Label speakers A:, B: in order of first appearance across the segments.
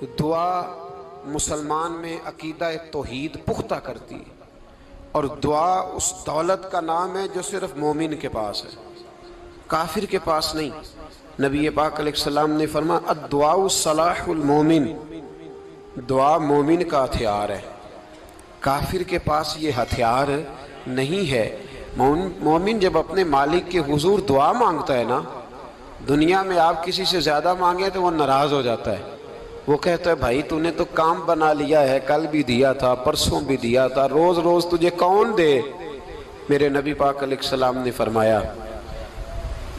A: دعا مسلمان میں عقیدہ توحید پختہ کرتی ہے، اور دعا اس دولت کا نام ہے جو صرف مومن کے پاس ہے، کافر کے پاس نہیں۔ نبی پاک علیہ السلام نے فرمایا الدعاء صلاح المومن، دعا مومن کا ہتھیار ہے، کافر کے پاس یہ ہتھیار نہیں ہے۔ مومن جب اپنے مالک کے حضور دعا مانگتا ہے نا، دنیا میں آپ کسی سے زیادہ مانگے تو وہ ناراض ہو جاتا ہے، وہ کہتا ہے بھائی تو نے تو کام بنا لیا ہے، کل بھی دیا تھا، پرسوں بھی دیا تھا، روز روز تجھے کون دے؟ میرے نبی پاک علیہ السلام نے فرمایا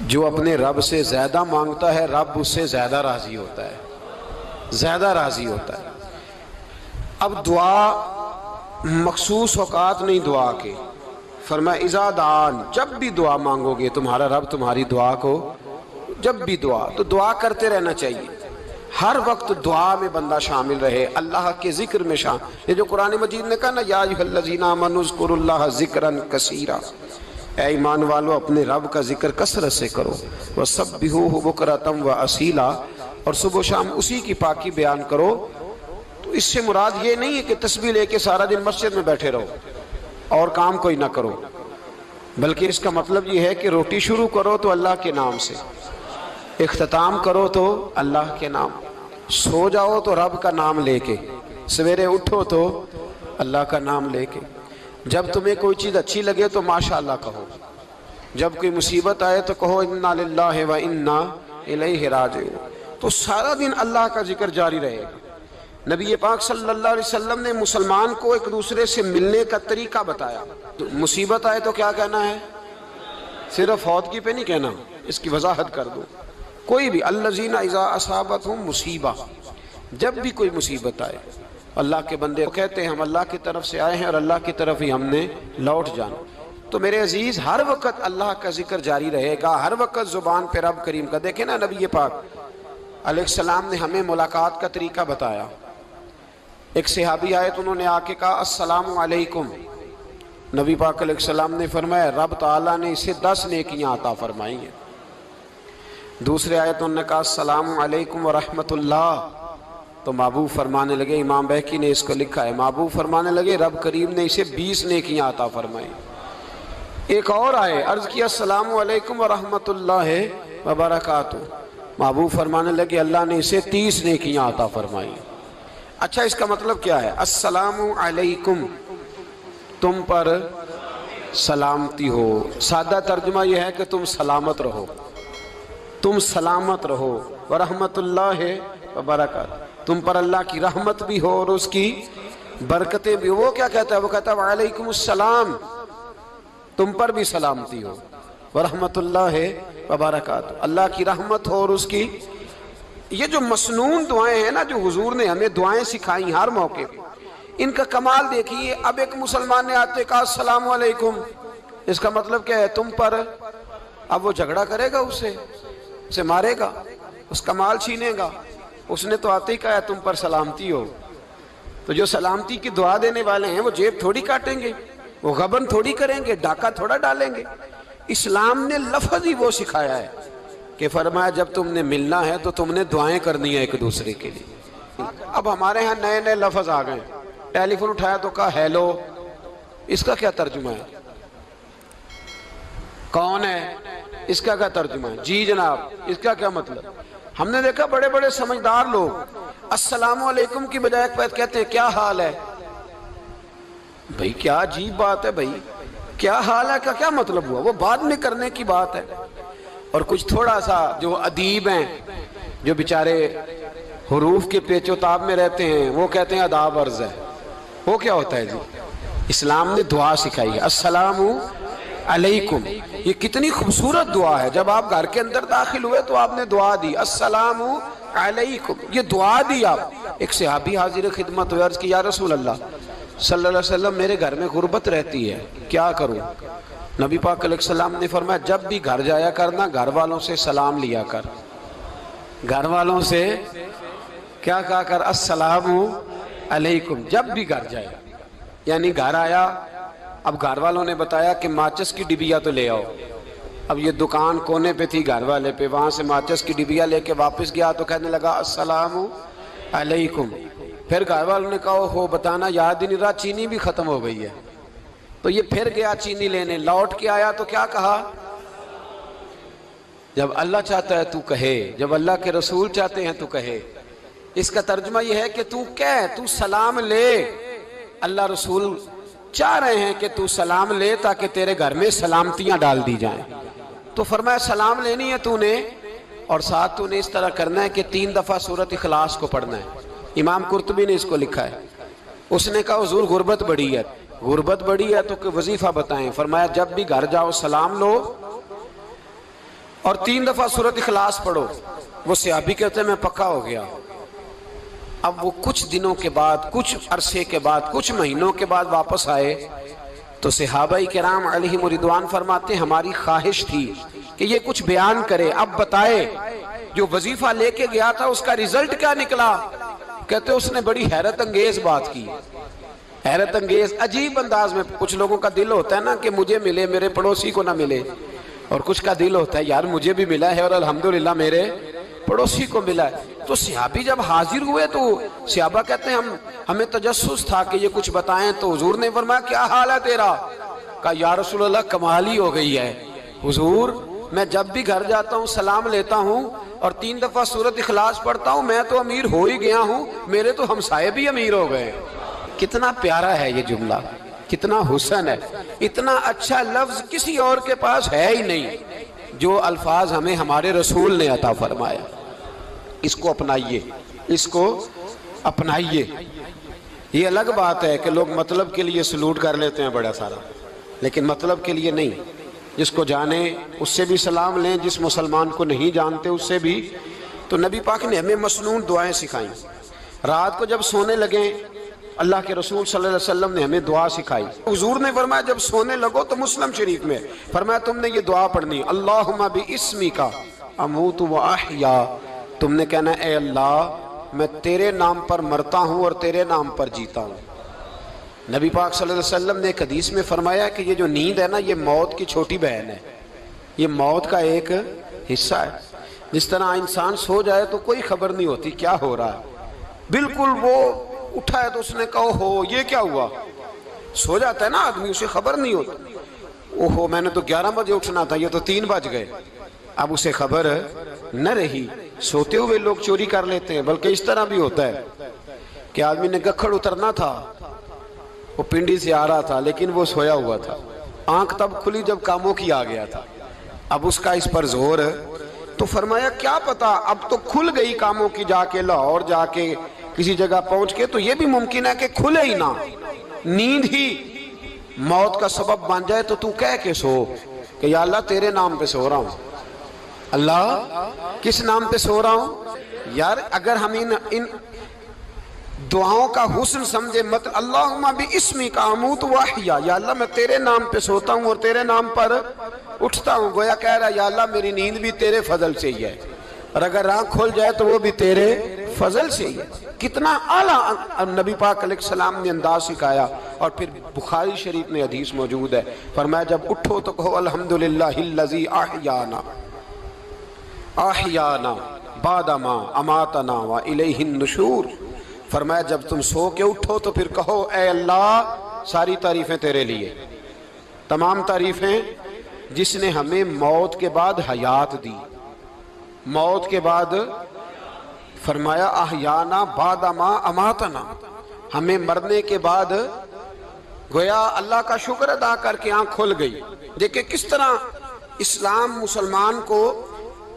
A: جو اپنے رب سے زیادہ مانگتا ہے رب اس سے زیادہ راضی ہوتا ہے، زیادہ راضی ہوتا ہے۔ اب دعا مخصوص اوقات نہیں دعا کے، فرمایا اذا دعان، جب بھی دعا مانگو گے تمہارا رب تمہاری دعا کو، جب بھی دعا تو دعا کرتے رہنا چاہیے، ہر وقت دعا میں بندہ شامل رہے، اللہ کے ذکر میں شامل۔ یہ جو قرآن مجید نے کہا نا یا ایھا الذین آمنوا اذکروا اللہ ذکرا کثیرا، اے ایمان والو اپنے رب کا ذکر کثرت سے کرو، وسبحوہ بکرۃ واصیلا، اور صبح و شام اسی کی پاکی بیان کرو۔ تو اس سے مراد یہ نہیں ہے کہ تسبیح لے کے سارا دن مسجد میں بیٹھے رہو اور کام کوئی نہ کرو، بلکہ اس کا مطلب یہ ہے کہ روٹی شروع کرو تو اللہ کے نام سے، اختتام کرو تو اللہ کے نام، سو جاؤ تو رب کا نام لے کے، سویرے اٹھو تو اللہ کا نام لے کے، جب تمہیں کوئی چیز اچھی لگے تو ماشاءاللہ کہو، جب کوئی مصیبت آئے تو کہو انا للہ و انا الیہ راجعون۔ تو سارا دن اللہ کا ذکر جاری رہے گا۔ نبی پاک صلی اللہ علیہ وسلم نے مسلمان کو ایک دوسرے سے ملنے کا طریقہ بتایا۔ مصیبت آئے تو کیا کہنا ہے؟ صرف فوتگی پہ نہیں کہنا، اس کی وضاحت کر دو۔ کوئی بھی الذین اذا اصابتہم مصیبہ، جب بھی کوئی مصیبت آئے اللہ کے بندے کہتے ہیں ہم اللہ کی طرف سے آئے ہیں اور اللہ کی طرف ہی ہم نے لوٹ جانا۔ تو میرے عزیز ہر وقت اللہ کا ذکر جاری رہے گا، ہر وقت زبان پہ رب کریم کا۔ دیکھیں نا نبی پاک علیہ السلام نے ہمیں ملاقات کا طریقہ بتایا۔ ایک صحابی آئے تو انہوں نے آ کے کہا السلام علیکم، نبی پاک علیہ السلام نے فرمایا رب تعالیٰ نے اسے 10 نیکیاں عطا فرمائی ہیں۔ دوسرے آئے تو انہوں نے کہا السلام علیکم ورحمۃ اللہ، تو محبوب فرمانے لگے، امام بہقی نے اس کو لکھا ہے، محبوب فرمانے لگے رب کریم نے اسے 20 نیکیاں عطا فرمائی۔ ایک اور آئے، عرض کیا السلام علیکم ورحمۃ اللہ وبرکاتہ، محبوب فرمانے لگے اللہ نے اسے 30 نیکیاں عطا فرمائی۔ اچھا اس کا مطلب کیا ہے؟ السلام علیکم، تم پر سلامتی ہو، سادہ ترجمہ یہ ہے کہ تم سلامت رہو، تم سلامت رہو، ورحمۃ اللہ وبرکاتہ، تم پر اللہ کی رحمت بھی ہو اور اس کی برکتیں بھی ہو۔ وہ کیا کہتا ہے؟ وہ کہتا ہے وعلیکم السلام، تم پر بھی سلامتی ہو، ورحمۃ اللہ وبرکاتہ، اللہ کی رحمت ہو اور اس کی۔ یہ جو مسنون دعائیں ہیں نا جو حضور نے ہمیں دعائیں سکھائیں ہر موقع پہ، ان کا کمال دیکھیے۔ اب ایک مسلمان نے آتے کہا السلام علیکم، اس کا مطلب کیا ہے؟ تم پر۔ اب وہ جھگڑا کرے گا اسے مارے گا، اس کا مال چھینے گا؟ اس نے تو آتے ہی کہا ہے تم پر سلامتی ہو۔ تو جو سلامتی کی دعا دینے والے ہیں وہ جیب تھوڑی کاٹیں گے، وہ غبن تھوڑی کریں گے، ڈاکہ تھوڑا ڈالیں گے۔ اسلام نے لفظ ہی وہ سکھایا ہے کہ فرمایا جب تم نے ملنا ہے تو تم نے دعائیں کرنی ہے ایک دوسرے کے لیے۔ اب ہمارے ہاں نئے نئے لفظ آ گئے، ٹیلی فون اٹھایا تو کہا ہیلو، اس کا کیا ترجمہ ہے؟ کون ہے؟ اس کا کیا ترجمہ ہے؟ جی جناب، اس کا کیا مطلب؟ ہم نے دیکھا بڑے بڑے سمجھدار لوگ السلام علیکم کی بجائے کہتے ہیں کیا حال ہے؟ بھئی کیا عجیب بات ہے، بھئی کیا حال ہے کا کیا مطلب ہوا؟ وہ بعد میں کرنے کی بات ہے۔ اور کچھ تھوڑا سا جو ادیب ہیں، جو بیچارے حروف کے پیچ و تاب میں رہتے ہیں، وہ کہتے ہیں آداب عرض ہے۔ وہ کیا ہوتا ہے جی؟ اسلام نے دعا سکھائی ہے السلام علیکم، یہ کتنی خوبصورت دعا ہے۔ جب آپ گھر کے اندر داخل ہوئے تو آپ نے دعا دی السلام علیکم، یہ دعا دی آپ۔ ایک صحابی حاضر خدمت ہوئے، عرض کی یا رسول اللہ صلی اللہ علیہ وسلم میرے گھر میں غربت رہتی ہے، کیا کروں؟ نبی پاک علیہ السلام نے فرمایا جب بھی گھر جایا کرنا گھر والوں سے سلام لیا کر، گھر والوں سے کیا کہا کر؟ السلام علیکم، جب بھی گھر جائے۔ یعنی گھر آیا، اب گھر والوں نے بتایا کہ ماچس کی ڈبیا تو لے آؤ۔ اب یہ دکان کونے پہ تھی گھر والے پہ، وہاں سے ماچس کی ڈبیا لے کے واپس گیا تو کہنے لگا السلام علیکم. پھر گھر والوں نے کہا ہو بتانا یاد ہی نہیں رہا، چینی بھی ختم ہو گئی ہے. تو یہ پھر گیا چینی لینے، لوٹ کے آیا تو کیا کہا؟ جب اللہ چاہتا ہے تو کہے، جب اللہ کے رسول چاہتے ہیں تو کہے. اس کا ترجمہ یہ ہے کہ تو کہہ، تو سلام لے. اللہ رسول چاہ رہے ہیں کہ تو سلام لے تاکہ تیرے گھر میں سلامتیاں ڈال دی جائیں. تو فرمایا سلام لینی ہے تو نے، اور ساتھ تو نے اس طرح کرنا ہے کہ 3 دفعہ سورۃ اخلاص کو پڑھنا ہے. امام قرطبی نے اس کو لکھا ہے. اس نے کہا حضور غربت بڑی ہے. غربت بڑی ہے تو کہ وظیفہ بتائیں. فرمایا جب بھی گھر جاؤ سلام لو اور 3 دفعہ سورۃ اخلاص پڑھو. وہ صحابی کہتے ہیں میں پکا ہو گیا. اب وہ کچھ دنوں کے بعد، کچھ عرصے کے بعد، کچھ مہینوں کے بعد واپس آئے تو صحابہ کرام علیہم رضوان فرماتے ہیں ہماری خواہش تھی کہ یہ کچھ بیان کرے، اب بتائے جو وظیفہ لے کے گیا تھا اس کا رزلٹ کیا نکلا. کہتے اس نے بڑی حیرت انگیز بات کی، حیرت انگیز عجیب انداز میں. کچھ لوگوں کا دل ہوتا ہے نا کہ مجھے ملے میرے پڑوسی کو نہ ملے، اور کچھ کا دل ہوتا ہے یار مجھے بھی ملا ہے اور الحمدللہ میرے پڑوسی کو ملا ہے. تو صحابی جب حاضر ہوئے تو صحابہ کہتے ہیں ہمیں تجسس تھا کہ یہ کچھ بتائیں. تو حضور نے فرمایا کیا حال ہے تیرا؟ کہا یا رسول اللہ کمال ہی ہو گئی ہے حضور، میں جب بھی گھر جاتا ہوں سلام لیتا ہوں اور 3 دفعہ سورۃ اخلاص پڑھتا ہوں. میں تو امیر ہو ہی گیا ہوں، میرے تو ہمسائے بھی امیر ہو گئے. کتنا پیارا ہے یہ جملہ، کتنا حسن ہے. اتنا اچھا لفظ کسی اور کے پاس ہے ہی نہیں جو الفاظ ہمیں ہمارے رسول نے عطا فرمایا. اس کو اپنائیے، اس کو اپنائیے. یہ الگ بات ہے کہ لوگ مطلب کے لیے سلوٹ کر لیتے ہیں بڑا سارا، لیکن مطلب کے لیے نہیں. جس کو جانے اس سے بھی سلام لیں، جس مسلمان کو نہیں جانتے اس سے بھی. تو نبی پاک نے ہمیں مسنون دعائیں سکھائیں. رات کو جب سونے لگیں اللہ کے رسول صلی اللہ علیہ وسلم نے ہمیں دعا سکھائی. حضور نے فرمایا جب سونے لگو تو مسلم شریف میں فرمایا تم نے یہ دعا پڑھنی، اللہم باسمک اموت و احیا. تم نے کہنا اے اللہ میں تیرے نام پر مرتا ہوں اور تیرے نام پر جیتا ہوں. نبی پاک صلی اللہ علیہ وسلم نے ایک حدیث میں فرمایا کہ یہ جو نیند ہے نا یہ موت کی چھوٹی بہن ہے، یہ موت کا ایک حصہ ہے. جس طرح انسان سو جائے تو کوئی خبر نہیں ہوتی کیا ہو رہا ہے، بالکل وہ اٹھا ہے تو اس نے کہا ہو یہ کیا ہوا. سو جاتا ہے نا آدمی، اسے خبر نہیں ہوتی. اوہو میں نے تو 11 بجے اٹھنا تھا، یہ تو 3 بج گئے. اب اسے خبر نہ رہی. سوتے ہوئے لوگ چوری کر لیتے ہیں، بلکہ اس طرح بھی ہوتا ہے کہ آدمی نے گکھڑ اترنا تھا، وہ پنڈی سے آ رہا تھا لیکن وہ سویا ہوا تھا. آنکھ تب کھلی جب کاموں کی آ گیا تھا. اب اس کا اس پر زور ہے تو فرمایا کیا پتا اب تو کھل گئی کاموں کی، جا کے لاہور جا کے کسی جگہ پہنچ کے تو یہ بھی ممکن ہے کہ کھلے ہی نہ، نیند ہی موت کا سبب بن جائے. تو تو کہہ کے سو کہ یا اللہ تیرے نام پہ سو رہا ہوں. اللہ کس نام پہ سو رہا ہوں؟ یار اگر ہم ان دعاؤں کا حسن سمجھے مت، اللہم باسمک اموت و احیا، یا اللہ میں تیرے نام پہ سوتا ہوں اور تیرے نام پر اٹھتا ہوں. گویا کہہ رہا یا اللہ میری نیند بھی تیرے فضل سے ہی ہے، اور اگر آنکھ کھل جائے تو وہ بھی تیرے فضل سے ہی ہے. کتنا اعلیٰ نبی پاک علیہ السلام نے انداز سکھایا. اور پھر بخاری شریف میں حدیث موجود ہے، فرمایا جب اٹھو تو کہو الحمدللہ الذی احیانا احیانا بعد ما اماتنا والیہ النشور. فرمایا جب تم سو کے اٹھو تو پھر کہو اے اللہ ساری تعریفیں تیرے لیے، تمام تعریفیں جس نے ہمیں موت کے بعد حیات دی. موت کے بعد فرمایا احیانا بعد ما اماتنا، ہمیں مرنے کے بعد گویا اللہ کا شکر ادا کر کے آنکھ کھل گئی. دیکھیں کس طرح اسلام مسلمان کو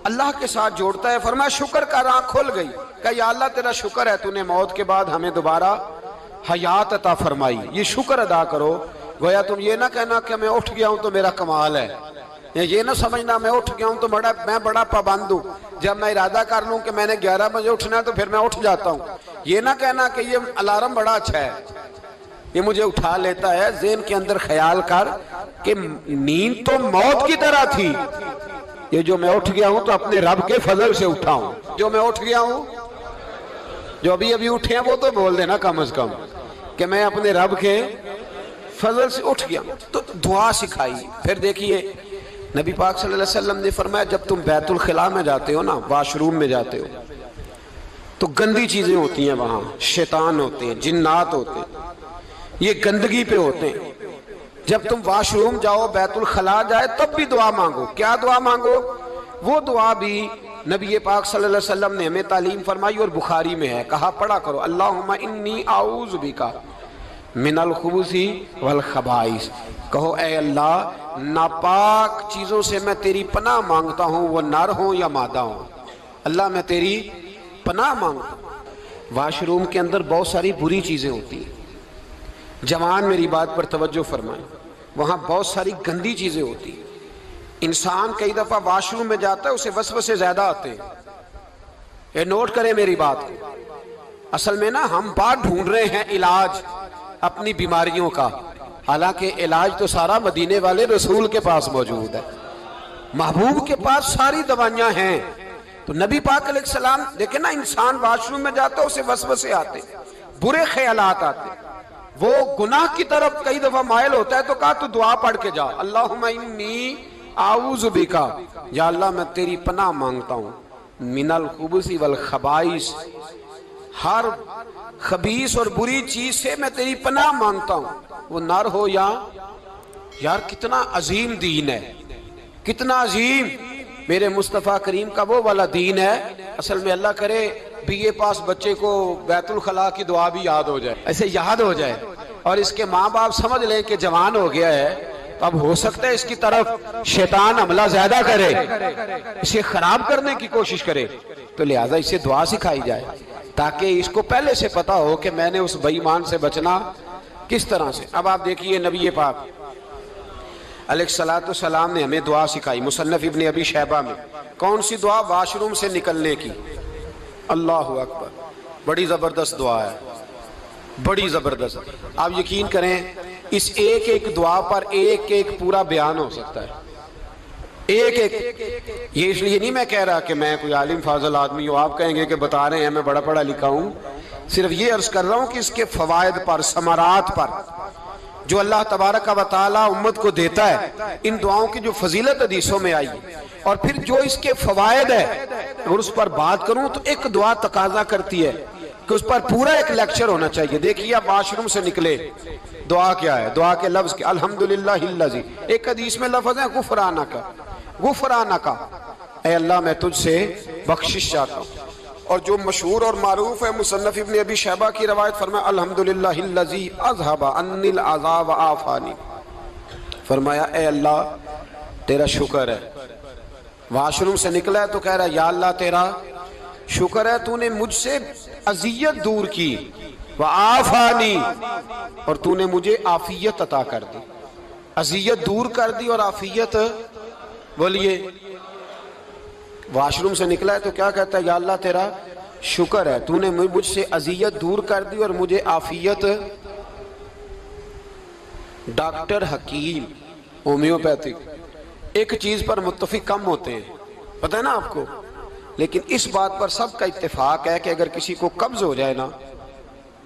A: اللہ کے ساتھ جوڑتا ہے. فرمایا شکر کر، آنکھ کھل گئی. کہ یا اللہ تیرا شکر ہے تو نے موت کے بعد ہمیں دوبارہ حیات عطا فرمائی، یہ شکر ادا کرو. گویا تم یہ نہ کہنا کہ میں اٹھ گیا ہوں تو میرا کمال ہے، یہ نہ سمجھنا میں اٹھ گیا ہوں تو میں بڑا پابند ہوں، جب میں ارادہ کر لوں کہ میں نے 11 بجے اٹھنا ہے تو پھر میں اٹھ جاتا ہوں. یہ نہ کہنا کہ یہ الارم بڑا اچھا ہے، یہ مجھے اٹھا لیتا ہے. ذہن کے اندر خیال کر کہ نیند تو موت کی طرح تھی، یہ جو میں اٹھ گیا ہوں تو اپنے رب کے فضل سے اٹھا ہوں. جو میں اٹھ گیا ہوں، جو ابھی اٹھے ہیں وہ تو بول دینا کم از کم کہ میں اپنے رب کے فضل سے اٹھ گیا. تو دعا سکھائی. پھر دیکھیے نبی پاک صلی اللہ علیہ وسلم نے فرمایا جب تم بیت الخلاء میں جاتے ہو نا، واش روم میں جاتے ہو، تو گندی چیزیں ہوتی ہیں وہاں، شیطان ہوتے ہیں، جنات ہوتے ہیں، یہ گندگی پہ ہوتے ہیں۔ جب تم واش روم جاؤ، بیت الخلا جائے، تب بھی دعا مانگو۔ کیا دعا مانگو؟ وہ دعا بھی نبی پاک صلی اللہ علیہ وسلم نے ہمیں تعلیم فرمائی اور بخاری میں ہے، کہا پڑھا کرو، اللہم انی اعوذ بک من الخبث والخبائث۔ کہو اے اللہ، ناپاک چیزوں سے میں تیری پناہ مانگتا ہوں، وہ نر ہوں یا مادہ ہوں۔ اللہ میں تیری پناہ مانگتا ہوں۔ واش روم کے اندر بہت ساری بری چیزیں ہوتی ہیں، جوان میری بات پر توجہ فرمائیں، وہاں بہت ساری گندی چیزیں ہوتی ہیں۔ انسان کئی دفعہ واش روم میں جاتا ہے، اسے وسوسے زیادہ آتے ہیں، یہ نوٹ کریں میری بات کو۔ اصل میں نا ہم بات ڈھونڈ رہے ہیں علاج اپنی بیماریوں کا، حالانکہ علاج تو سارا مدینے والے رسول کے پاس موجود ہے، محبوب کے پاس ساری دوائیاں ہیں۔ تو نبی پاک علیہ السلام دیکھیں نا، انسان واش روم میں جاتا ہے، اسے وسوسے آتے ہیں، برے خیالات آتے ہیں، وہ گناہ کی طرف کئی دفعہ مائل ہوتا ہے، تو کہا تو دعا پڑھ کے جا، اللہم انی اعوذ بکا، یا اللہ میں تیری پناہ مانگتا ہوں، من الخبث والخبائث، ہر خبیث اور بری چیز سے میں تیری پناہ مانگتا ہوں، وہ نر ہو یا یار کتنا عظیم دین ہے، کتنا عظیم میرے مصطفیٰ کریم کا وہ والا دین ہے۔ اصل میں اللہ کرے بی اے پاس بچے کو بیت الخلا کی دعا بھی یاد ہو جائے، ایسے یاد ہو جائے، اور اس کے ماں باپ سمجھ لیں کہ جوان ہو گیا ہے، تو اب ہو سکتا ہے اس کی طرف شیطان حملہ زیادہ کرے، اسے خراب کرنے کی کوشش کرے، تو لہٰذا اسے دعا سکھائی جائے تاکہ اس کو پہلے سے پتا ہو کہ میں نے اس بے ایمان سے بچنا کس طرح سے۔ اب آپ دیکھیے نبی پاک علیہ السلام نے ہمیں دعا سکھائی، مصنف ابن ابی شیبہ میں۔ کون سی دعا؟ واش روم سے نکلنے کی۔ اللہ اکبر، بڑی زبردست دعا ہے، بڑی زبردست۔ آپ یقین کریں اس ایک ایک دعا پر ایک ایک پورا بیان ہو سکتا ہے، ایک ایک۔ یہ اس لیے نہیں میں کہہ رہا کہ میں کوئی عالم فاضل آدمی ہوں، آپ کہیں گے کہ بتا رہے ہیں میں بڑا پڑھا لکھا ہوں، صرف یہ عرض کر رہا ہوں کہ اس کے فوائد پر، ثمرات پر جو اللہ تبارک و تعالی امت کو دیتا ہے، ان دعاؤں کی جو فضیلت حدیثوں میں آئی، اور پھر جو اس کے فوائد ہے، اگر اس پر بات کروں تو ایک دعا تقاضا کرتی ہے کہ اس پر پورا ایک لیکچر ہونا چاہیے۔ دیکھیے آپ واش روم سے نکلے، دعا کیا ہے؟ دعا کے لفظ کے الحمدللہ الذی، ایک حدیث میں لفظ ہے غفرانک، غفرانک، اے اللہ میں تجھ سے بخشش چاہتا ہوں۔ اور جو مشہور اور معروف ہے مصنف ابن ابی شیبہ کی روایت، فرمایا الحمدللہ الذی اذھب عنی العذاب وعافانی، فرمایا اے اللہ تیرا شکر ہے، واش روم سے نکلا ہے تو کہہ رہا ہے یا اللہ تیرا شکر ہے، تو نے مجھ سے اذیت دور کی، وعافانی، اور تو نے مجھے عافیت عطا کر دی، اذیت دور کر دی اور عافیت۔ بولیے واش روم سے نکلا ہے تو کیا کہتا ہے؟ یا اللہ تیرا شکر ہے، تو نے مجھ سے اذیت دور کر دی اور مجھے عافیت۔ ڈاکٹر حکیم ہومیوپیتھک ایک چیز پر متفق کم ہوتے ہیں، پتہ ہے نا آپ کو، لیکن اس بات پر سب کا اتفاق ہے کہ اگر کسی کو قبض ہو جائے نا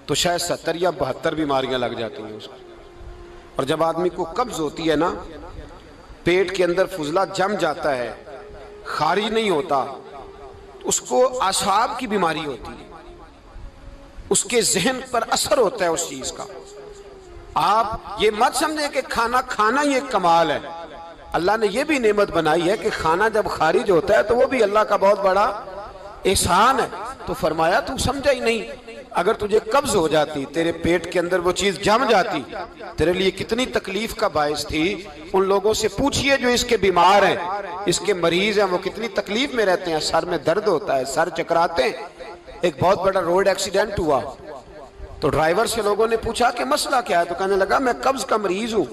A: تو شاید 70 یا 72 بیماریاں لگ جاتی ہیں اس کو۔ اور جب آدمی کو قبض ہوتی ہے نا، پیٹ کے اندر فضلہ جم جاتا ہے، خارج نہیں ہوتا، اس کو اعصاب کی بیماری ہوتی ہے، اس کے ذہن پر اثر ہوتا ہے اس چیز کا۔ آپ یہ مت سمجھیں کہ کھانا کھانا ہی ایک کمال ہے، اللہ نے یہ بھی نعمت بنائی ہے کہ کھانا جب خارج ہوتا ہے تو وہ بھی اللہ کا بہت بڑا احسان ہے۔ تو فرمایا تو سمجھا ہی نہیں، اگر تجھے قبض ہو جاتی، تیرے پیٹ کے اندر وہ چیز جم جاتی، تیرے لیے کتنی تکلیف کا باعث تھی۔ ان لوگوں سے پوچھئے جو اس کے بیمار ہیں، اس کے مریض ہیں، وہ کتنی تکلیف میں رہتے ہیں، سر میں درد ہوتا ہے، سر چکراتے ہیں۔ ایک بہت بڑا روڈ ایکسیڈنٹ ہوا تو ڈرائیور سے لوگوں نے پوچھا کہ مسئلہ کیا ہے، تو کہنے لگا میں قبض کا مریض ہوں،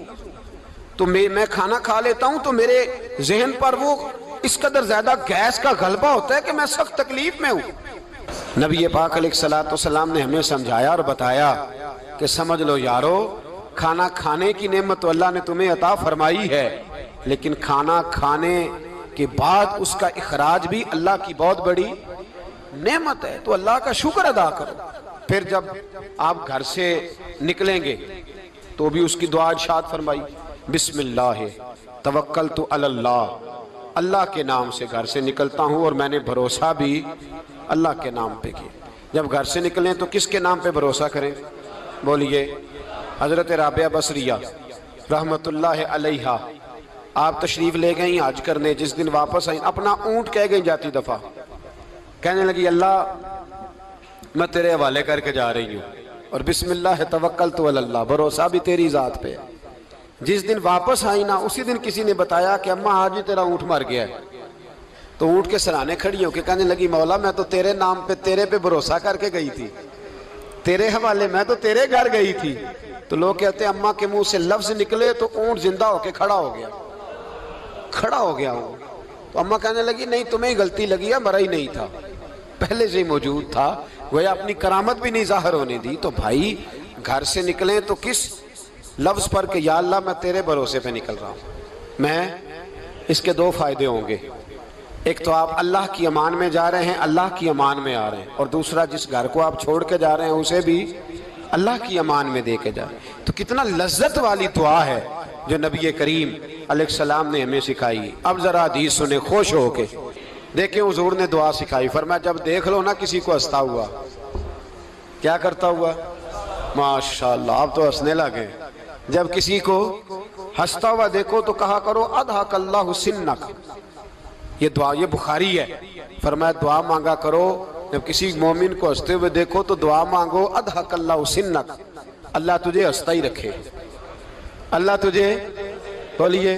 A: تو میں کھانا کھا لیتا ہوں تو میرے ذہن پر وہ اس قدر زیادہ گیس کا غلبہ ہوتا ہے کہ میں سخت تکلیف میں ہوں۔ نبی پاک علیہ السلام نے ہمیں سمجھایا اور بتایا کہ سمجھ لو یارو، کھانا کھانے کی نعمت تو اللہ نے تمہیں عطا فرمائی ہے، لیکن کھانا کھانے کے بعد اس کا اخراج بھی اللہ کی بہت بڑی نعمت ہے، تو اللہ کا شکر ادا کرو۔ پھر جب آپ گھر سے نکلیں گے تو بھی اس کی دعا ارشاد فرمائی، بسم اللہ توکلت علی اللہ، اللہ کے نام سے گھر سے نکلتا ہوں اور میں نے بھروسہ بھی اللہ کے نام پہ کیا۔ جب گھر سے نکلیں تو کس کے نام پہ بھروسہ کریں؟ بولیے۔ حضرت رابعہ بصریہ رحمت اللہ علیہا آپ تشریف لے گئیں حج کرنے، جس دن واپس آئیں اپنا اونٹ کہہ گئی جاتی دفعہ، کہنے لگی اللہ میں تیرے حوالے کر کے جا رہی ہوں، اور بسم اللہ توکلت علی اللہ، بھروسہ بھی تیری ذات پہ۔ جس دن واپس آئی نا اسی دن کسی نے بتایا کہ اماں آج ہی تیرا اونٹ مر گیا ہے، تو اونٹ کے سرانے کھڑی ہو کے کہنے لگی مولا میں تو تیرے نام پہ تیرے پہ بھروسہ کر کے گئی تھی، تیرے حوالے میں تو تیرے گھر گئی تھی۔ تو لوگ کہتے ہیں اماں کے منہ سے لفظ نکلے تو اونٹ زندہ ہو کے کھڑا ہو گیا ہوں۔ تو اماں کہنے لگی نہیں تمہیں ہی غلطی لگی ہے، مرا ہی نہیں تھا، پہلے سے ہی موجود تھا، وہ اپنی کرامت بھی نہیں ظاہر ہونے دی۔ تو بھائی گھر سے نکلیں تو کس لفظ پر کہ یا اللہ میں تیرے بھروسے پہ نکل رہا ہوں میں، اس کے دو فائدے ہوں گے، ایک تو آپ اللہ کی امان میں جا رہے ہیں، اللہ کی امان میں آ رہے ہیں، اور دوسرا جس گھر کو آپ چھوڑ کے جا رہے ہیں اسے بھی اللہ کی امان میں دے کے جا رہے ہیں۔ تو کتنا لذت والی دعا ہے جو نبی کریم علیہ السلام نے ہمیں سکھائی۔ اب ذرا حدیث سنیں خوش ہو کے، دیکھیں حضور نے دعا سکھائی، فرمایا جب دیکھ لو نا کسی کو ہنستا ہوا، کیا کرتا ہوا؟ ماشاءاللہ آپ تو ہنسنے لگے۔ جب کسی کو ہنستا ہوا دیکھو تو کہا کرو اضحک اللہ سنک، یہ دعا یہ بخاری ہے، فرمایا دعا مانگا کرو جب کسی مومن کو ہنستے ہوئے دیکھو تو دعا مانگو اضحک اللہ سنک، اللہ تجھے ہنستا ہی رکھے، اللہ تجھے، بولیے،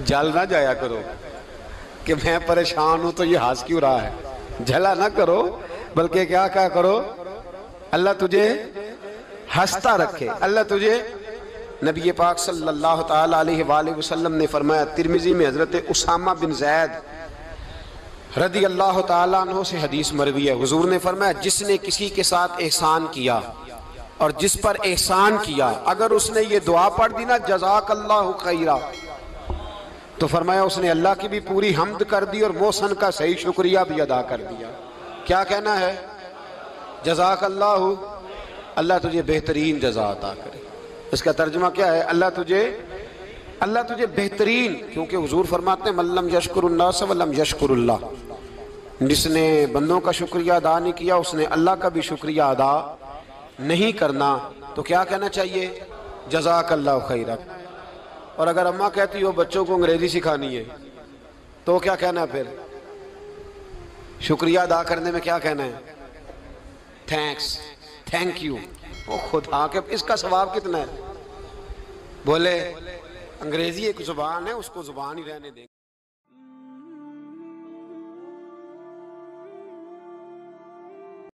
A: جل نہ جایا کرو کہ میں پریشان ہوں تو یہ ہنس کیوں رہا ہے، جھلا نہ کرو، بلکہ کیا کرو اللہ تجھے ہنستا رکھے، اللہ تجھے۔ نبی پاک صلی اللہ تعالیٰ علیہ وآلہ وسلم نے فرمایا، ترمذی میں حضرت اسامہ بن زید رضی اللہ تعالیٰ عنہ سے حدیث مروی ہے، حضور نے فرمایا جس نے کسی کے ساتھ احسان کیا اور جس پر احسان کیا، اگر اس نے یہ دعا پڑھ دی نا جزاک اللہ خیرہ، تو فرمایا اس نے اللہ کی بھی پوری حمد کر دی اور محسن کا صحیح شکریہ بھی ادا کر دیا۔ کیا کہنا ہے؟ جزاک اللہ، اللہ تجھے بہترین جزا عطا کرے۔ اس کا ترجمہ کیا ہے؟ اللہ تجھے بہترین، کیونکہ حضور فرماتے ہیں من لم یشکر الناس ولم یشکر اللہ، جس نے بندوں کا شکریہ ادا نہیں کیا اس نے اللہ کا بھی شکریہ ادا نہیں کرنا۔ تو کیا کہنا چاہیے؟ جزاک اللہ خیرہ۔ اور اگر اماں کہتی ہو بچوں کو انگریزی سکھانی ہے تو کیا کہنا ہے؟ پھر شکریہ ادا کرنے میں کیا کہنا ہے؟ Thanks, thank you. وہ خدا کے اس کا ثواب کتنا ہے؟ بولے انگریزی ایک زبان ہے، اس کو زبان ہی رہنے دیں۔